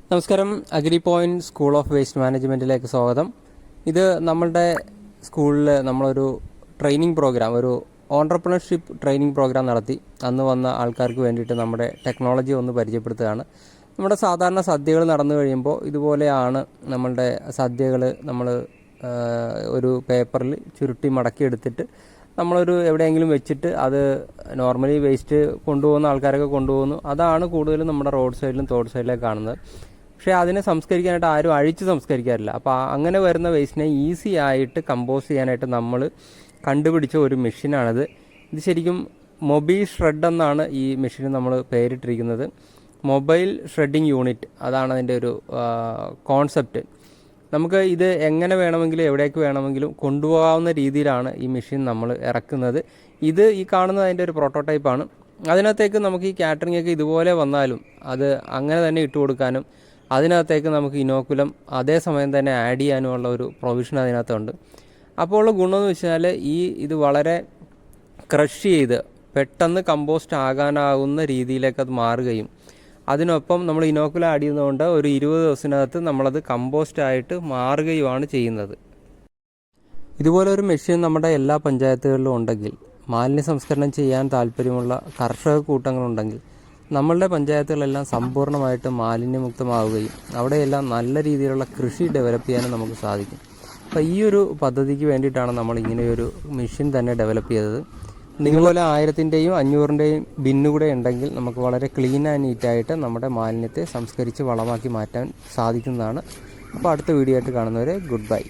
നമസ്കാരം. Agri point school of waste മാനേജ്മെൻറ്റിലേക്ക് സ്വാഗതം. ഇത് നമ്മളുടെ സ്കൂളിൽ നമ്മളൊരു ട്രെയിനിങ് പ്രോഗ്രാം, ഒരു ഓൺട്രപ്രണർഷിപ്പ് ട്രെയിനിങ് പ്രോഗ്രാം നടത്തി. അന്ന് വന്ന ആൾക്കാർക്ക് വേണ്ടിയിട്ട് നമ്മുടെ ടെക്നോളജി ഒന്ന് പരിചയപ്പെടുത്തുകയാണ്. നമ്മുടെ സാധാരണ സദ്യകൾ നടന്നു കഴിയുമ്പോൾ ഇതുപോലെയാണ് നമ്മളുടെ സദ്യകൾ നമ്മൾ ഒരു പേപ്പറിൽ ചുരുട്ടി മടക്കി എടുത്തിട്ട് നമ്മളൊരു എവിടെയെങ്കിലും വെച്ചിട്ട് അത് നോർമലി വേസ്റ്റ് കൊണ്ടുപോകുന്ന ആൾക്കാരൊക്കെ കൊണ്ടുപോകുന്നു. അതാണ് കൂടുതലും നമ്മുടെ റോഡ് സൈഡിലും തോട് സൈഡിലേക്ക് കാണുന്നത്. പക്ഷേ അതിനെ സംസ്കരിക്കാനായിട്ട് ആരും അഴിച്ച് സംസ്കരിക്കാറില്ല. അപ്പോൾ അങ്ങനെ വരുന്ന വേസ്റ്റിനെ ഈസി ആയിട്ട് കമ്പോസ്റ്റ് ചെയ്യാനായിട്ട് നമ്മൾ കണ്ടുപിടിച്ച ഒരു മെഷീനാണിത്. ഇത് ശരിക്കും മൊബൈൽ ഷ്രെഡ് എന്നാണ് ഈ മെഷീന് നമ്മൾ പേരിട്ടിരിക്കുന്നത്. മൊബൈൽ ഷ്രെഡിങ് യൂണിറ്റ്, അതാണ് അതിൻ്റെ ഒരു കോൺസെപ്റ്റ്. നമുക്ക് ഇത് എങ്ങനെ വേണമെങ്കിലും എവിടേക്ക് വേണമെങ്കിലും കൊണ്ടുപോകാവുന്ന രീതിയിലാണ് ഈ മെഷീൻ നമ്മൾ ഇറക്കുന്നത്. ഇത് ഈ കാണുന്നത് അതിൻ്റെ ഒരു പ്രോട്ടോടൈപ്പാണ്. അതിനകത്തേക്ക് നമുക്ക് ഈ കാറ്ററിംഗ് ഒക്കെ ഇതുപോലെ വന്നാലും അത് അങ്ങനെ തന്നെ ഇട്ട് കൊടുക്കാനും അതിനകത്തേക്ക് നമുക്ക് ഇനോക്കുലം അതേ സമയം തന്നെ ആഡ് ചെയ്യാനുമുള്ള ഒരു പ്രൊവിഷൻ അതിനകത്തുണ്ട്. അപ്പോൾ ഉള്ള ഗുണമെന്ന് വെച്ചാൽ ഇത് വളരെ ക്രഷ് ചെയ്ത് പെട്ടെന്ന് കമ്പോസ്റ്റ് ആകാനാകുന്ന രീതിയിലേക്ക് അത് മാറുകയും അതിനൊപ്പം നമ്മൾ ഇനോക്കുലം ആഡ് ചെയ്യുന്നതുകൊണ്ട് ഒരു 20 ദിവസത്തിനകത്ത് നമ്മളത് കമ്പോസ്റ്റായിട്ട് മാറുകയുമാണ് ചെയ്യുന്നത്. ഇതുപോലെ ഒരു മെഷീൻ നമ്മുടെ എല്ലാ പഞ്ചായത്തുകളിലും ഉണ്ടെങ്കിൽ, മാലിന്യ സംസ്കരണം ചെയ്യാൻ താല്പര്യമുള്ള കർഷക കൂട്ടങ്ങളുണ്ടെങ്കിൽ നമ്മളുടെ പഞ്ചായത്തുകളെല്ലാം സമ്പൂർണ്ണമായിട്ട് മാലിന്യമുക്തമാവുകയും അവിടെയെല്ലാം നല്ല രീതിയിലുള്ള കൃഷി ഡെവലപ്പ് ചെയ്യാനും നമുക്ക് സാധിക്കും. അപ്പോൾ ഈ ഒരു പദ്ധതിക്ക് വേണ്ടിയിട്ടാണ് നമ്മൾ ഇങ്ങനെയൊരു മെഷീൻ തന്നെ ഡെവലപ്പ് ചെയ്തത്. നിങ്ങളെ 1000-ൻ്റെയും 500-ൻ്റെയും ബിന്നു കൂടെ ഉണ്ടെങ്കിൽ നമുക്ക് വളരെ ക്ലീൻ ആൻഡ് നീറ്റായിട്ട് നമ്മുടെ മാലിന്യത്തെ സംസ്കരിച്ച് വളമാക്കി മാറ്റാൻ സാധിക്കുന്നതാണ്. അപ്പോൾ അടുത്ത വീഡിയോ ആയിട്ട് കാണുന്നവരെ ഗുഡ് ബൈ.